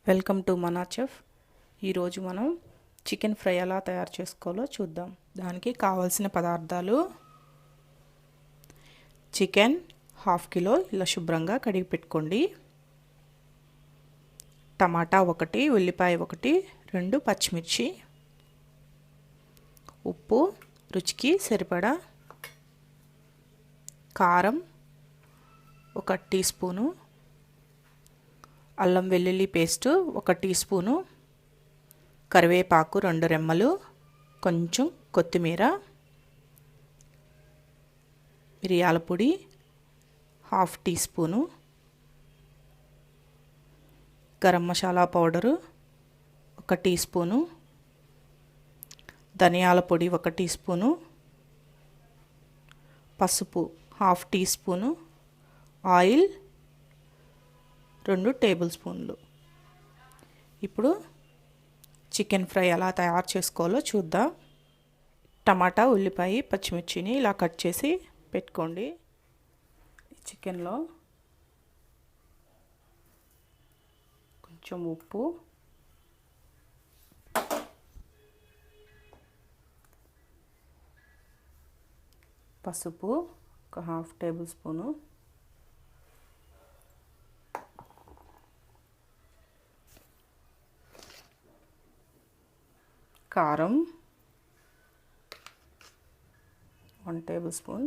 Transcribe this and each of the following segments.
Welcome to మనా chef. ఈరోజు మనం చికెన్ ఫ్రై ఎలా తయారు చేసుకోవాలో చూద్దాం. దానికి కావాల్సిన పదార్థాలు: చికెన్ 1/2 కిలో ఇలా శుభ్రంగా కడిగి పెట్టుకోండి. టమాటా 1, ఉల్లిపాయ 1, 2 పచ్చిమిర్చి, ఉప్పు రుచికి సరిపడా, కారం 1 టీ స్పూను, అల్లం వెల్లుల్లి పేస్టు 1 టీ స్పూను, కరివేపాకు 2 రెమ్మలు, కొంచెం కొత్తిమీర, మిరియాల పొడి 1/2 teaspoon, garam masala powder 1 teaspoon, ధనియాల పొడి 1 టీ స్పూను, పసుపు 1/2 టీ స్పూను, ఆయిల్ 2 టేబుల్ స్పూన్లు. ఇప్పుడు చికెన్ ఫ్రై ఎలా తయారు చేసుకోవాలో చూద్దాం. టమాటా, ఉల్లిపాయ, పచ్చిమిర్చిని ఇలా కట్ చేసి పెట్టుకోండి. చికెన్లో కొంచెం ఉప్పు, పసుపు 1/2 టేబుల్ స్పూను, కారం 1 టేబుల్ స్పూన్,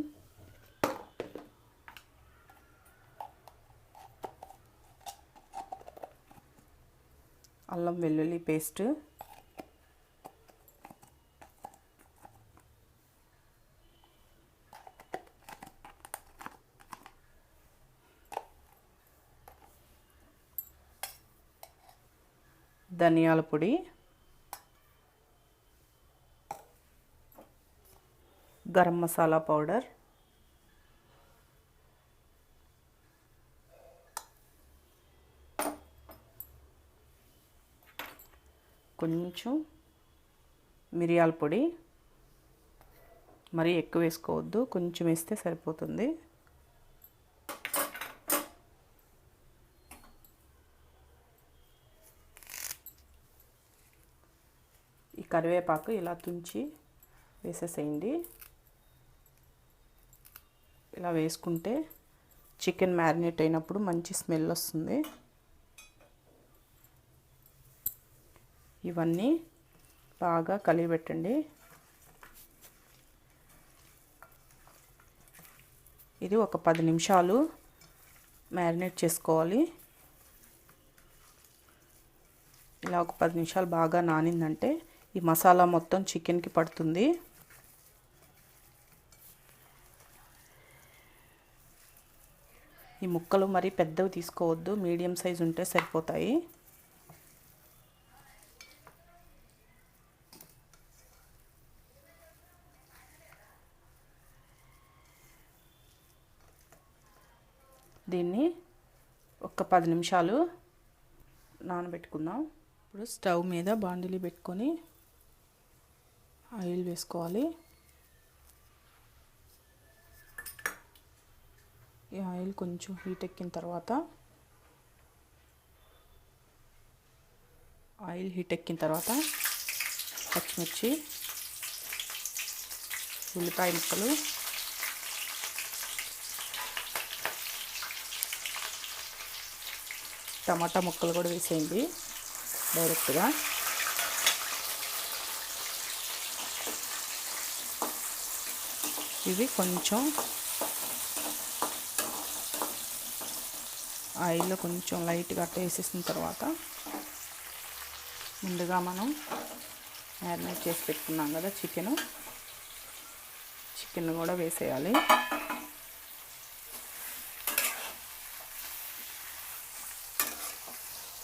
అల్లం వెల్లుల్లి పేస్ట్, ధనియాల పొడి, గరం మసాలా పౌడర్, కొంచెం మిరియాల పొడి, మరీ ఎక్కువ వేసుకోవద్దు, కొంచెం వేస్తే సరిపోతుంది. ఈ కరివేపాకు ఇలా తుంచి వేసేసేయండి. ఇలా వేసుకుంటే చికెన్ మ్యారినేట్ అయినప్పుడు మంచి స్మెల్ వస్తుంది. ఇవన్నీ బాగా కలిపెట్టండి. ఇది ఒక 10 నిమిషాలు మ్యారినేట్ చేసుకోవాలి. ఇలా ఒక 10 నిమిషాలు బాగా నానిందంటే ఈ మసాలా మొత్తం చికెన్కి పడుతుంది. ఈ ముక్కలు మరి పెద్దవి తీసుకోవద్దు, మీడియం సైజు ఉంటే సరిపోతాయి. దీన్ని ఒక 10 నిమిషాలు నానబెట్టుకుందాం. ఇప్పుడు స్టవ్ మీద బాండిలి పెట్టుకొని ఆయిల్ వేసుకోవాలి. ఈ ఆయిల్ కొంచెం హీట్ ఎక్కిన తర్వాత పచ్చిమిర్చి, ఉల్లిపాయ ముక్కలు, టమాటా ముక్కలు కూడా వేసేయండి డైరెక్ట్గా. ఇవి కొంచెం ఆయిల్లో కొంచెం లైట్గా వేసేసిన తర్వాత ముందుగా మనం మ్యారినేట్ చేసి పెట్టుకున్నాం కదా చికెన్ కూడా వేసేయాలి.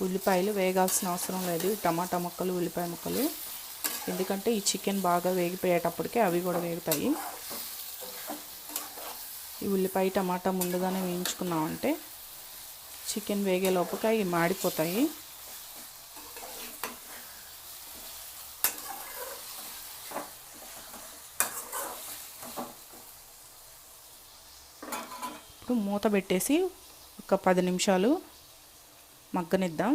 ఉల్లిపాయలు వేగాల్సిన అవసరం లేదు, టమాటా ముక్కలు, ఉల్లిపాయ ముక్కలు, ఎందుకంటే ఈ చికెన్ బాగా వేగిపోయేటప్పటికే అవి కూడా వేగుతాయి. ఈ ఉల్లిపాయ టమాటా ముందుగానే వేయించుకున్నామంటే చికెన్ వేగే లోపల అవి మాడిపోతాయి. ఇప్పుడు మూత పెట్టేసి ఒక 10 నిమిషాలు మగ్గనిద్దాం.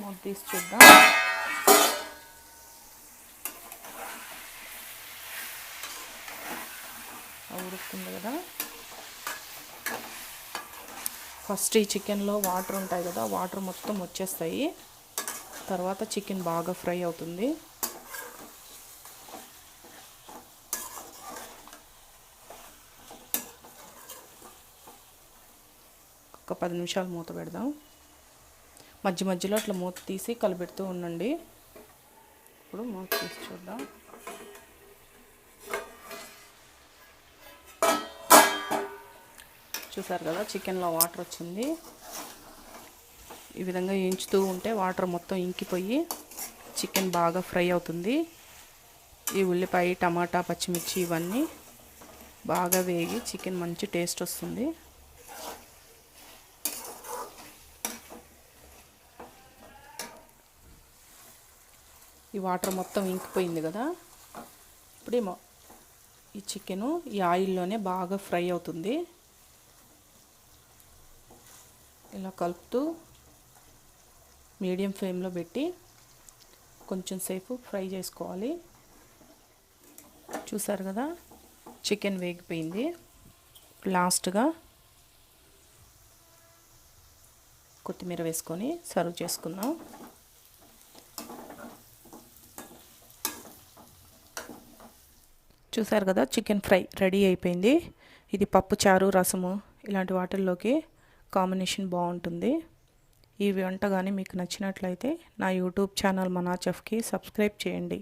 మూత తీసి చూద్దాం. ఉడుకుతుంది కదా. ఫస్ట్ ఈ చికెన్లో వాటర్ ఉంటాయి కదా, వాటర్ మొత్తం వచ్చేస్తాయి. తర్వాత చికెన్ బాగా ఫ్రై అవుతుంది. ఒక 10 నిమిషాలు మూత పెడదాం. మధ్య మధ్యలో అట్లా మూత తీసి కలిపెడుతూ ఉండండి. ఇప్పుడు మూత తీసి చూద్దాం. చూసారు కదా, చికెన్లో వాటర్ వచ్చింది. ఈ విధంగా వేయించుతూ ఉంటే వాటర్ మొత్తం ఇంకిపోయి చికెన్ బాగా ఫ్రై అవుతుంది. ఈ ఉల్లిపాయ, టమాటా, పచ్చిమిర్చి ఇవన్నీ బాగా వేగి చికెన్ మంచి టేస్ట్ వస్తుంది. ఈ వాటర్ మొత్తం ఇంకిపోయింది కదా. ఇప్పుడు ఈ చికెను ఈ ఆయిల్లోనే బాగా ఫ్రై అవుతుంది. ఇలా కలుపుతూ మీడియం ఫ్లేమ్లో పెట్టి కొంచెం సేపు ఫ్రై చేసుకోవాలి. చూసారు కదా, చికెన్ వేగిపోయింది. లాస్ట్గా కొత్తిమీర వేసుకొని సర్వ్ చేసుకుందాం. చూసారు కదా, చికెన్ ఫ్రై రెడీ అయిపోయింది. ఇది పప్పు చారు, రసము ఇలాంటి వాటిల్లోకి కాంబినేషన్ బాగుంటుంది. ఈ వంట కానీ మీకు నచ్చినట్లయితే నా యూట్యూబ్ ఛానల్ మనా చెఫ్కి సబ్స్క్రైబ్ చేయండి.